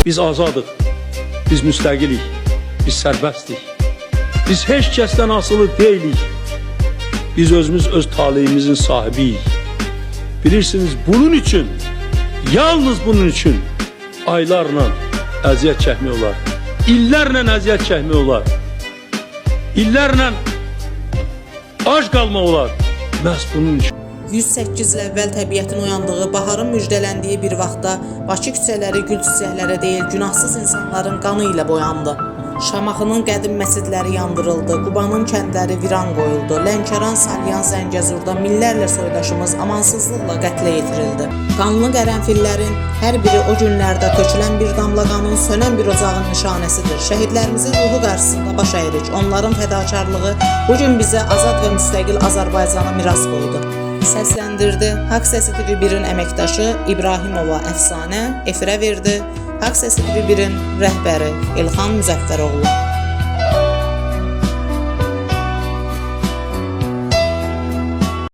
Biz azadıq, biz müstəqilik, biz sərbəstdik. Biz heç kəsdən asılı deyilik. Biz özümüz öz taleyimizin sahibiyik. Bilirsiniz, bunun üçün, yalnız bunun üçün aylarla əziyyət çəkmək olar. İllərlə əziyyət çəkmək olar. İllərlə ac qalmaq olar. Məhz bunun üçün. 108 il əvvəl təbiətin oyandığı, baharın müjdələndiyi bir vaxtda Bakı küçələri gül çiçəklərə deyil, günahsız insanların qanı ilə boyandı. Şamaxının qədim məscidləri yandırıldı, Qubanın kəndləri viran qoyuldu, Lənkəran, Salyan, Zəngəzurda minlərlə soydaşımız amansızlıqla qətlə yetirildi. Qanlı qərənfillərin hər biri o günlərdə tökülən bir damla qanın, sönən bir ocağın nişanəsidir. Şəhidlərimizin ruhu qarşısında baş əyirik, onların fədakarlığı bugün bizə azad və müstəqil Azərbaycana miras qoydu. Səsləndirdi Haqq Səsi TV1-in əməkdaşı İbrahimova Əfsanə, efirə verdi Haqq Səsi TV1-in rəhbəri İlxan Müzəffəroğlu.